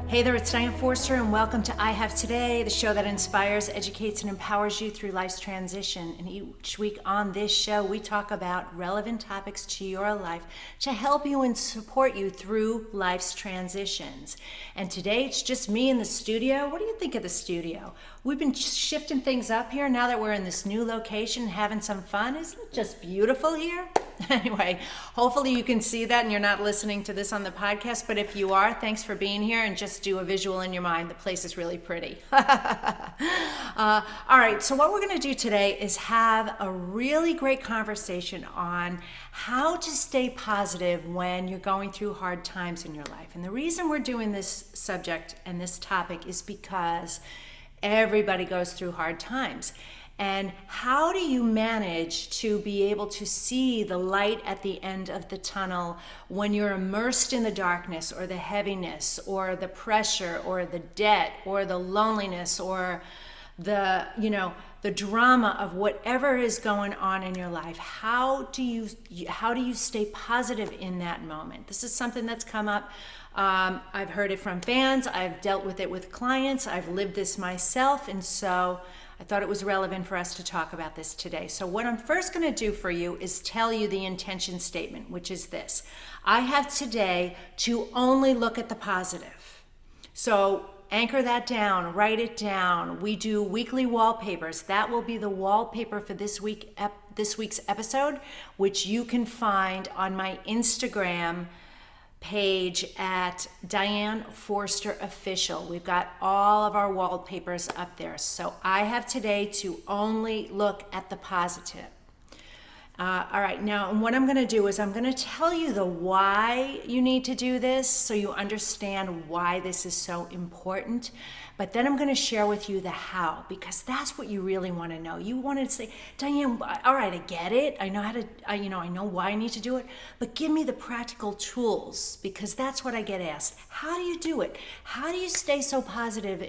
Hey there, it's Diane Forster, and welcome to I Have Today, the show that inspires, educates, and empowers you through life's transition. And each week on this show, we talk about relevant topics to your life to help you and support you through life's transitions. And today, it's just me in the studio. What do you think of the studio? We've been shifting things up here now that we're in this new location, having some fun. Isn't it just beautiful here? Anyway, hopefully you can see that and you're not listening to this on the podcast, but if you are, thanks for being here, and just do a visual in your mind. The place is really pretty. All right, so what we're going to do today is have a really great conversation on how to stay positive when you're going through hard times in your life. And the reason we're doing this subject and this topic is because everybody goes through hard times. And how do you manage to be able to see the light at the end of the tunnel when you're immersed in the darkness or the heaviness or the pressure or the debt or the loneliness or the drama of whatever is going on in your life? How do you stay positive in that moment? This is something that's come up. I've heard it from fans. I've dealt with it with clients. I've lived this myself. And so I thought it was relevant for us to talk about this today. So what I'm first going to do for you is tell you the intention statement, which is this. I have today to only look at the positive. So anchor that down, write it down. We do weekly wallpapers. That will be the wallpaper for this week's episode, which you can find on my Instagram page at Diane Forster Official. We've got all of our wallpapers up there. So I have today to only look at the positive. All right, now what I'm going to do is I'm going to tell you the why you need to do this so you understand why this is so important. But then I'm going to share with you the how, because that's what you really want to know. You want to say, Diane, all right, I get it. I know how to, I know why I need to do it, but give me the practical tools, because that's what I get asked. How do you do it? How do you stay so positive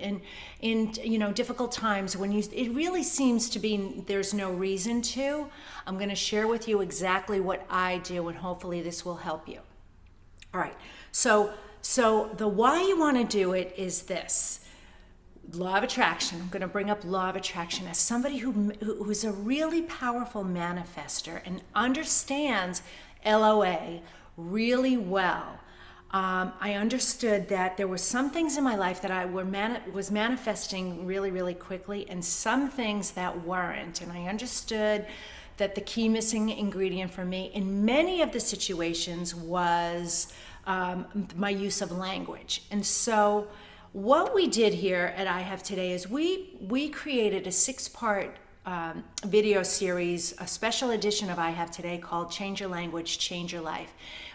in difficult times when it really seems to be there's no reason to? I'm going to share with you exactly what I do, and hopefully this will help you. All right. So the why you want to do it is this. Law of attraction. I'm going to bring up law of attraction as somebody who's a really powerful manifester and understands LOA really well. I understood that there were some things in my life that I was manifesting really, really quickly, and some things that weren't. And I understood that the key missing ingredient for me in many of the situations was my use of language. And so what we did here at I Have Today is we created a 6-part video series, a special edition of I Have Today called Change Your Language, Change Your Life,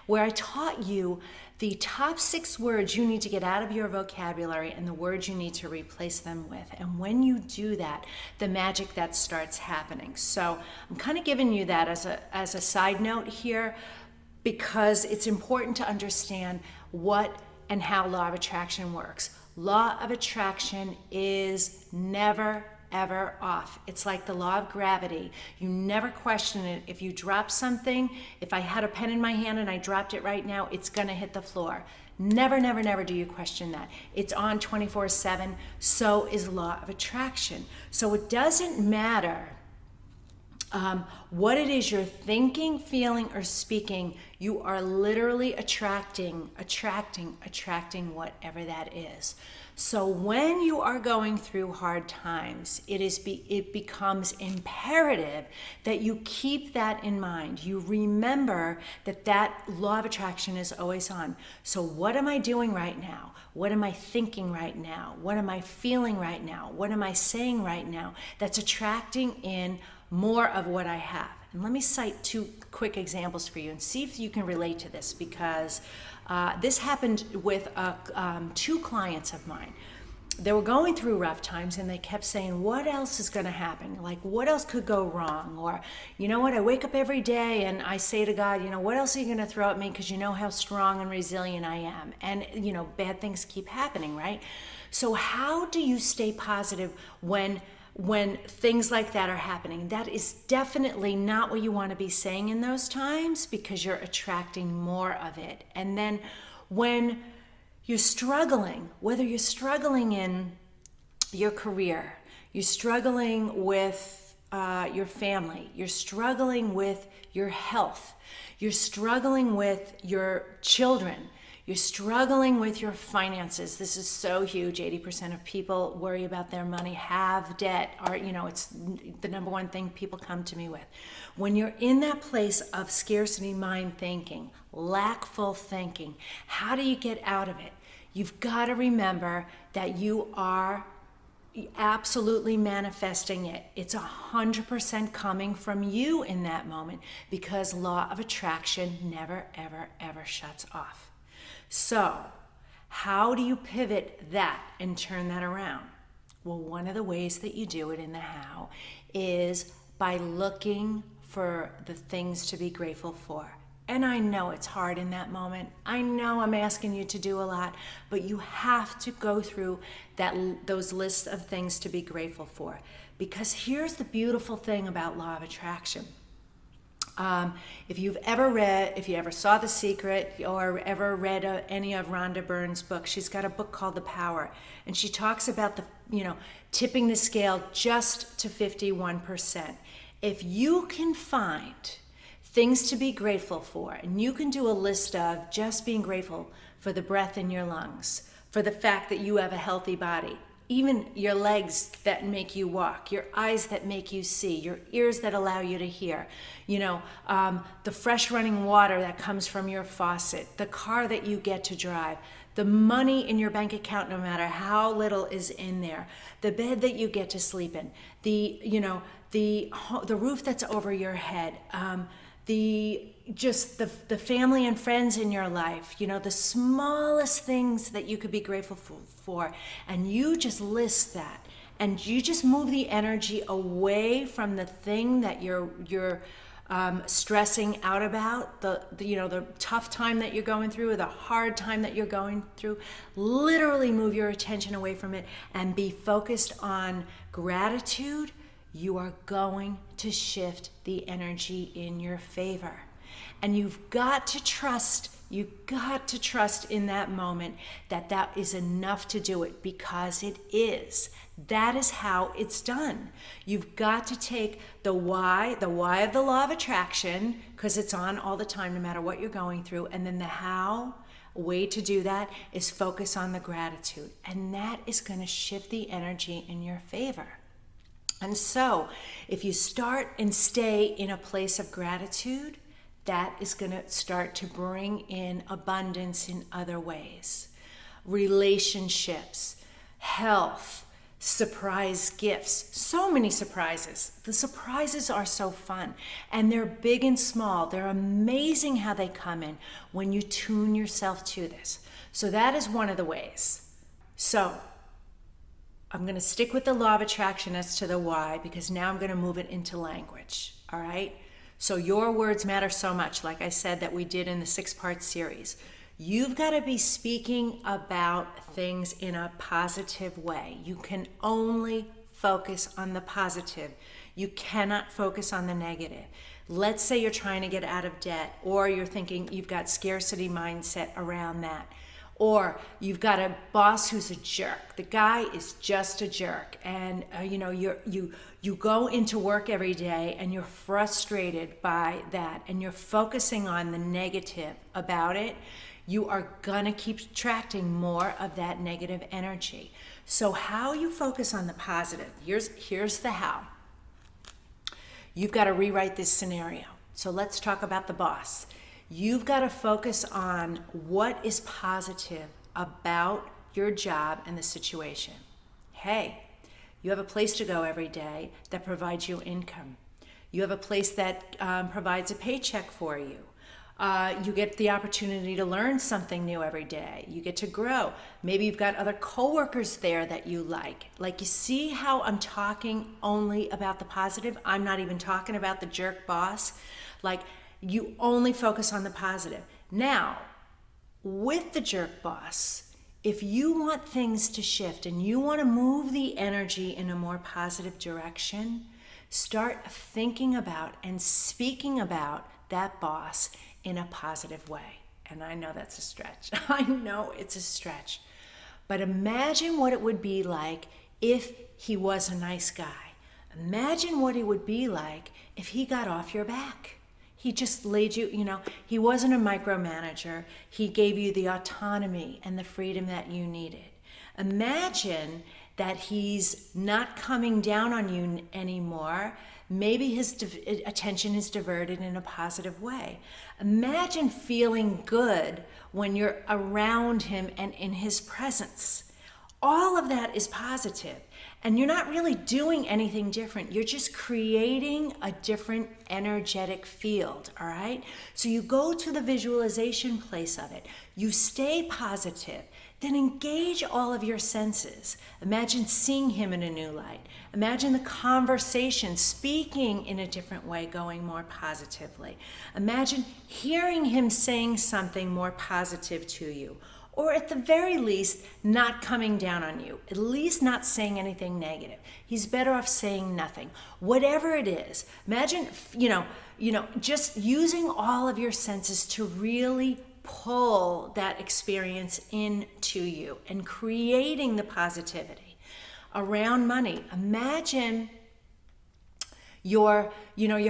where I taught you the top 6 words you need to get out of your vocabulary and the words you need to replace them with. And when you do that, the magic that starts happening. So I'm kind of giving you that as a side note here, because it's important to understand what and how law of attraction works. Law of attraction is never, ever off. It's like the law of gravity. You never question it. If you drop something, if I had a pen in my hand and I dropped it right now, it's going to hit the floor. Never, never, never do you question that. It's on 24/7. So is law of attraction. So it doesn't matter what it is you're thinking, feeling, or speaking. You are literally attracting whatever that is. So when you are going through hard times, it becomes imperative that you keep that in mind. You remember that law of attraction is always on. So what am I doing right now? What am I thinking right now? What am I feeling right now? What am I saying right now that's attracting in more of what I have? And let me cite 2 quick examples for you and see if you can relate to this, because this happened with 2 clients of mine. They were going through rough times and they kept saying, what else is going to happen? Like, what else could go wrong? Or, you know what, I wake up every day and I say to God, what else are you going to throw at me? Because you know how strong and resilient I am. And, bad things keep happening, right? So how do you stay positive when things like that are happening? That is definitely not what you want to be saying in those times, because you're attracting more of it. And then when you're struggling, whether you're struggling in your career, you're struggling with your family, you're struggling with your health, you're struggling with your children, you're struggling with your finances. This is so huge. 80% of people worry about their money, have debt, or, it's the number one thing people come to me with. When you're in that place of scarcity mind thinking, lackful thinking, how do you get out of it? You've got to remember that you are absolutely manifesting it. It's 100% coming from you in that moment, because law of attraction never, ever, ever shuts off. So how do you pivot that and turn that around? Well, one of the ways that you do it in the how is by looking for the things to be grateful for. And I know it's hard in that moment. I know I'm asking you to do a lot, but you have to go through those lists of things to be grateful for. Because here's the beautiful thing about law of attraction. If you ever saw The Secret or ever read any of Rhonda Byrne's books, she's got a book called The Power, and she talks about tipping the scale just to 51%. If you can find things to be grateful for, and you can do a list of just being grateful for the breath in your lungs, for the fact that you have a healthy body, even your legs that make you walk, your eyes that make you see, your ears that allow you to hear, the fresh running water that comes from your faucet, the car that you get to drive, the money in your bank account, no matter how little is in there, the bed that you get to sleep in, the roof that's over your head, the family and friends in your life, the smallest things that you could be grateful for, and you just list that, and you just move the energy away from the thing that you're stressing out about, the tough time that you're going through, or the hard time that you're going through. Literally move your attention away from it and be focused on gratitude. You are going to shift the energy in your favor. And you've got to trust in that moment that is enough to do it, because it is. That is how it's done. You've got to take the why of the law of attraction, because it's on all the time, no matter what you're going through, and then the how. A way to do that is focus on the gratitude, and that is going to shift the energy in your favor. And so if you start and stay in a place of gratitude, that is going to start to bring in abundance in other ways. Relationships, health, surprise gifts, so many surprises. The surprises are so fun, and they're big and small. They're amazing how they come in when you tune yourself to this. So that is one of the ways. So I'm going to stick with the law of attraction as to the why, because now I'm going to move it into language. All right? So your words matter so much, like I said, that we did in the 6-part series. You've got to be speaking about things in a positive way. You can only focus on the positive. You cannot focus on the negative. Let's say you're trying to get out of debt, or you're thinking you've got scarcity mindset around that. Or you've got a boss who's a jerk. The guy is just a jerk, and you go into work every day and you're frustrated by that, and you're focusing on the negative about it. You are gonna keep attracting more of that negative energy. So how you focus on the positive? Here's the how. You've got to rewrite this scenario. So let's talk about the boss. You've got to focus on what is positive about your job and the situation. Hey, you have a place to go every day that provides you income. You have a place that provides a paycheck for you. You get the opportunity to learn something new every day. You get to grow. Maybe you've got other coworkers there that you like. Like, you see how I'm talking only about the positive? I'm not even talking about the jerk boss. Like, you only focus on the positive. Now, with the jerk boss, if you want things to shift and you want to move the energy in a more positive direction, start thinking about and speaking about that boss in a positive way. And I know that's a stretch. I know it's a stretch. But imagine what it would be like if he was a nice guy. Imagine what it would be like if he got off your back. He just laid you, he wasn't a micromanager. He gave you the autonomy and the freedom that you needed. Imagine that he's not coming down on you anymore. Maybe his attention is diverted in a positive way. Imagine feeling good when you're around him and in his presence. All of that is positive. And you're not really doing anything different. You're just creating a different energetic field, all right? So you go to the visualization place of it. You stay positive. Then engage all of your senses. Imagine seeing him in a new light. Imagine the conversation, speaking in a different way, going more positively. Imagine hearing him saying something more positive to you. Or at the very least, not coming down on you, at least not saying anything negative. He's better off saying nothing. Whatever it is, imagine, just using all of your senses to really pull that experience into you and creating the positivity. Around money, imagine your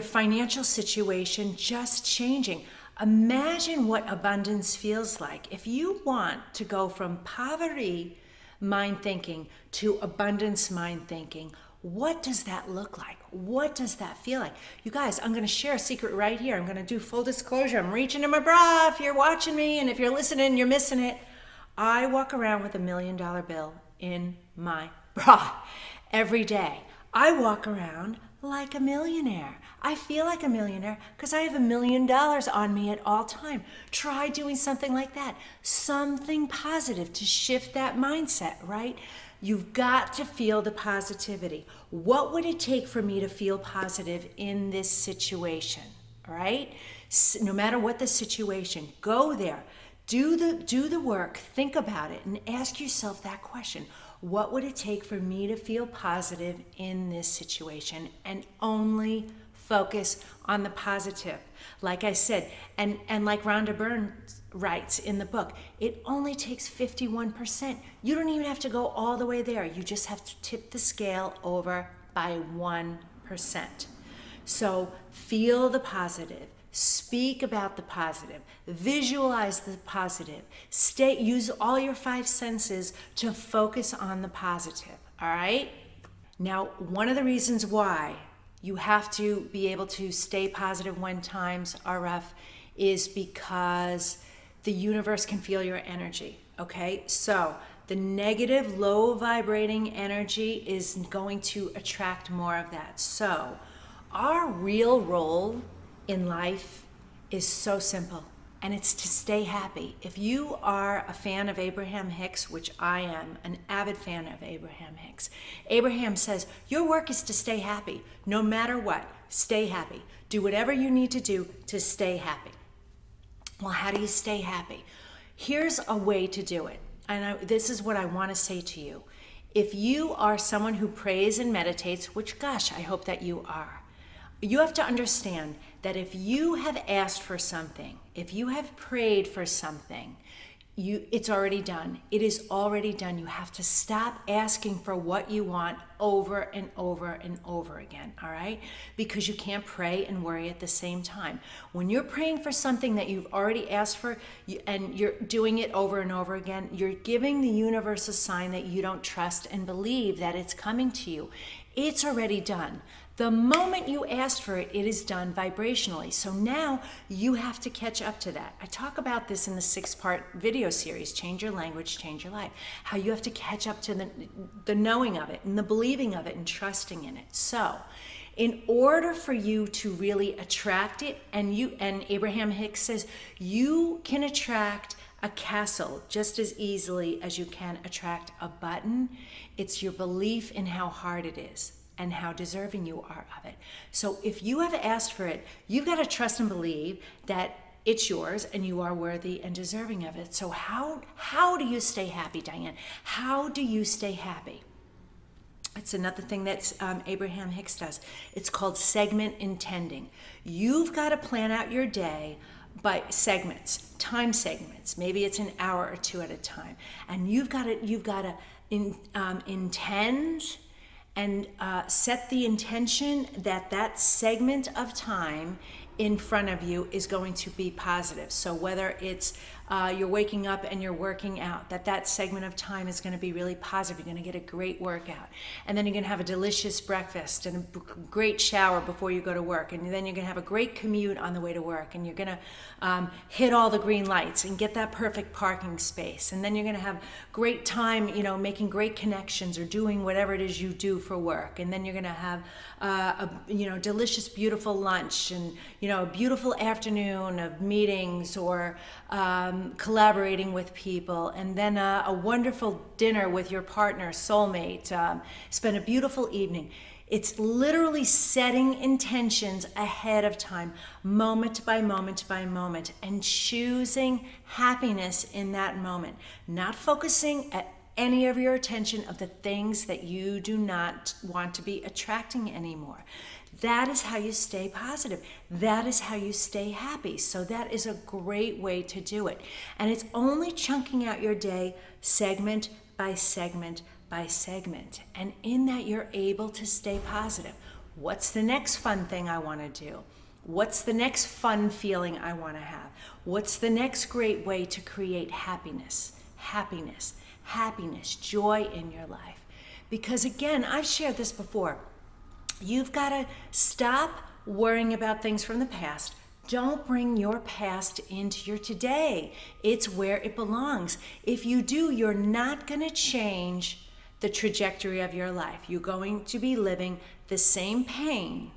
financial situation just changing. Imagine what abundance feels like. If you want to go from poverty mind thinking to abundance mind thinking, what does that look like? What does that feel like? You guys, I'm going to share a secret right here. I'm going to do full disclosure. I'm reaching in my bra if you're watching me, and if you're listening, you're missing it. I walk around with $1 million bill in my bra every day. I walk around like a millionaire. I feel like a millionaire because I have $1 million on me at all time. Try doing something like that. Something positive to shift that mindset, right? You've got to feel the positivity. What would it take for me to feel positive in this situation, all right? No matter what the situation, go there. Do the work, think about it, and ask yourself that question. What would it take for me to feel positive in this situation? And only focus on the positive. Like I said, and like Rhonda Byrne writes in the book, it only takes 51%. You don't even have to go all the way there. You just have to tip the scale over by 1%. So feel the positive. Speak about the positive. Visualize the positive. Use all your 5 senses to focus on the positive, all right? Now, one of the reasons why you have to be able to stay positive when times are rough is because the universe can feel your energy, okay? So the negative, low vibrating energy is going to attract more of that. So our real role in life is so simple, and it's to stay happy. If you are a fan of Abraham Hicks, which I am, an avid fan of Abraham Hicks, Abraham says, your work is to stay happy. No matter what, stay happy. Do whatever you need to do to stay happy. Well, how do you stay happy? Here's a way to do it, and this is what I want to say to you. If you are someone who prays and meditates, which, gosh, I hope that you are, you have to understand that if you have asked for something, if you have prayed for something, it's already done. It is already done. You have to stop asking for what you want over and over and over again, all right? Because you can't pray and worry at the same time. When you're praying for something that you've already asked for and you're doing it over and over again, you're giving the universe a sign that you don't trust and believe that it's coming to you. It's already done. The moment you asked for it, it is done vibrationally. So now you have to catch up to that. I talk about this in the 6-part video series, Change Your Language, Change Your Life, how you have to catch up to the knowing of it and the believing of it and trusting in it. So in order for you to really attract it, and Abraham Hicks says, you can attract a castle just as easily as you can attract a button. It's your belief in how hard it is and how deserving you are of it. So if you have asked for it, you've got to trust and believe that it's yours and you are worthy and deserving of it. So how do you stay happy, Diane? How do you stay happy? It's another thing that Abraham Hicks does. It's called segment intending. You've got to plan out your day by segments, time segments. Maybe it's an hour or two at a time, and you've got to intend and set the intention that that segment of time in front of you is going to be positive. So whether it's you're waking up and you're working out, that segment of time is going to be really positive. You're going to get a great workout, and then you're going to have a delicious breakfast and a great shower before you go to work, and then you're going to have a great commute on the way to work, and you're going to hit all the green lights and get that perfect parking space, and then you're going to have great time, making great connections or doing whatever it is you do for work, and then you're going to have a delicious, beautiful lunch, and a beautiful afternoon of meetings or collaborating with people, and then a wonderful dinner with your partner, soulmate, spend a beautiful evening. It's literally setting intentions ahead of time, moment by moment by moment, and choosing happiness in that moment, not focusing at any of your attention of the things that you do not want to be attracting anymore. That is how you stay positive. That is how you stay happy. So that is a great way to do it. And it's only chunking out your day segment by segment by segment. And in that, you're able to stay positive. What's the next fun thing I want to do? What's the next fun feeling I want to have? What's the next great way to create happiness, joy in your life? Because again, I've shared this before. You've got to stop worrying about things from the past. Don't bring your past into your today. It's where it belongs. If you do, you're not going to change the trajectory of your life. You're going to be living the same pain,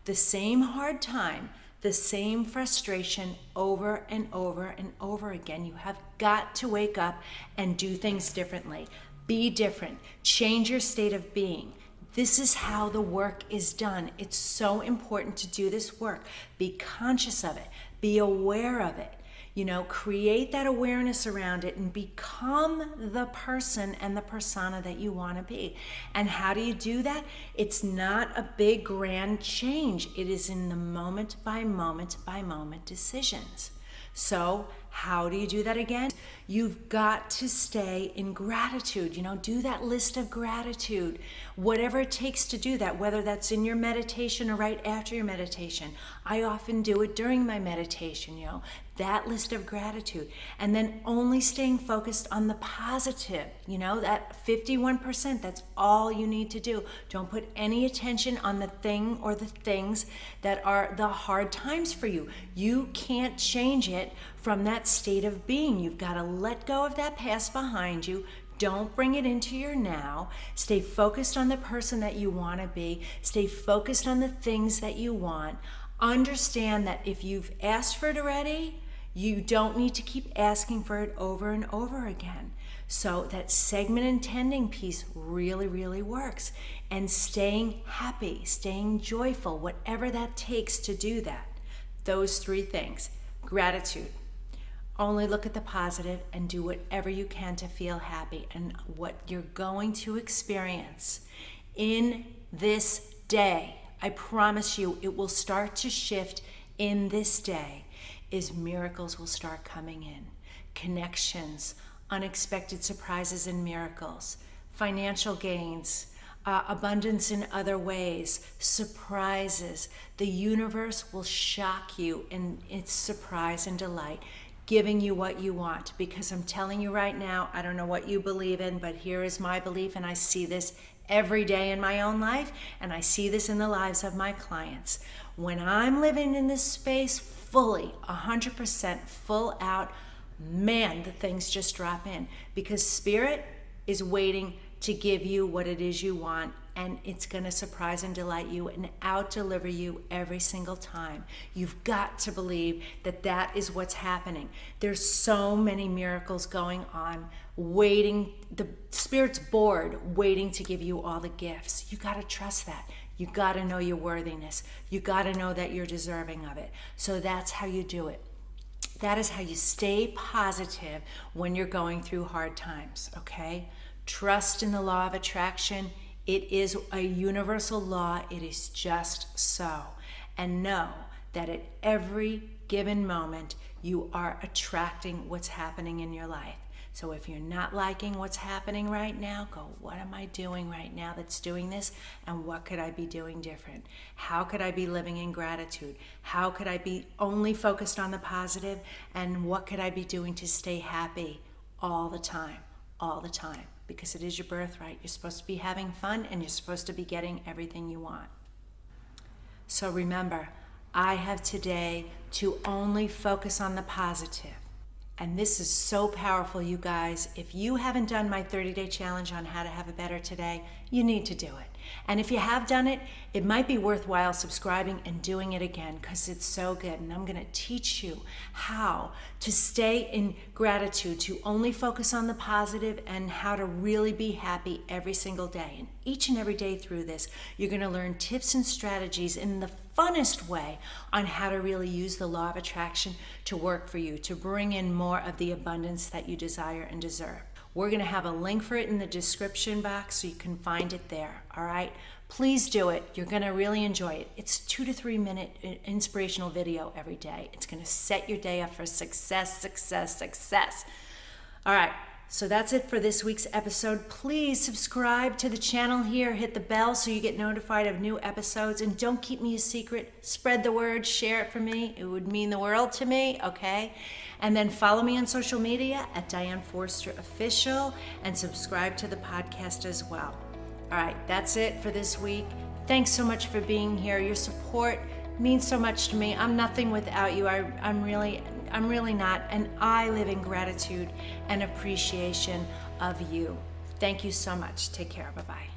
the same hard time, the same frustration over and over and over again. You have got to wake up and do things differently. Be different. Change your state of being. This is how the work is done. It's so important to do this work. Be conscious of it. Be aware of it. Create that awareness around it and become the person and the persona that you want to be. And how do you do that? It's not a big grand change. It is in the moment by moment by moment decisions. So how do you do that again? You've got to stay in gratitude. Do that list of gratitude, whatever it takes to do that, whether that's in your meditation or right after your meditation. I often do it during my meditation, that list of gratitude. And then only staying focused on the positive, that 51%, that's all you need to do. Don't put any attention on the thing or the things that are the hard times for you. You can't change it from that state of being. You've got to let go of that past behind you. Don't bring it into your now. Stay focused on the person that you want to be. Stay focused on the things that you want. Understand that if you've asked for it already, you don't need to keep asking for it over and over again. So that segment intending piece really, really works. And staying happy, staying joyful, whatever that takes to do that. Those three things. Gratitude. Only look at the positive and do whatever you can to feel happy. And what you're going to experience in this day, I promise you, it will start to shift in this day, is miracles will start coming in. Connections, unexpected surprises and miracles, financial gains, abundance in other ways, surprises. The universe will shock you in its surprise and delight, giving you what you want. Because I'm telling you right now, I don't know what you believe in, but here is my belief, and I see this every day in my own life, and I see this in the lives of my clients. When I'm living in this space fully, 100% full out, man, the things just drop in, because Spirit is waiting to give you what it is you want, and it's going to surprise and delight you and out-deliver you every single time. You've got to believe that that is what's happening. There's so many miracles going on, waiting. The Spirit's bored, waiting to give you all the gifts. You got to trust that. You got to know your worthiness. You got to know that you're deserving of it. So that's how you do it. That is how you stay positive when you're going through hard times, okay? Trust in the law of attraction. It is a universal law. It is just so. And know that at every given moment, you are attracting what's happening in your life. So if you're not liking what's happening right now, go, what am I doing right now that's doing this? And what could I be doing different? How could I be living in gratitude? How could I be only focused on the positive? And what could I be doing to stay happy all the time? All the time. Because it is your birthright. You're supposed to be having fun and you're supposed to be getting everything you want. So remember, I have today to only focus on the positive. And this is so powerful, you guys. If you haven't done my 30-day challenge on how to have a better today, you need to do it. And if you have done it, it might be worthwhile subscribing and doing it again because it's so good. And I'm going to teach you how to stay in gratitude, to only focus on the positive, and how to really be happy every single day. And each and every day through this, you're going to learn tips and strategies in the funnest way on how to really use the law of attraction to work for you, to bring in more of the abundance that you desire and deserve. We're going to have a link for it in the description box so you can find it there, all right? Please do it. You're going to really enjoy it. It's 2 to 3 minute inspirational video every day. It's going to set your day up for success, success, success. All right. So that's it for this week's episode. Please subscribe to the channel here. Hit the bell so you get notified of new episodes. And don't keep me a secret. Spread the word. Share it for me. It would mean the world to me, okay? And then follow me on social media at Diane Forster Official and subscribe to the podcast as well. All right, that's it for this week. Thanks so much for being here. Your support means so much to me. I'm nothing without you. I'm really not. And I live in gratitude and appreciation of you. Thank you so much. Take care. Bye-bye.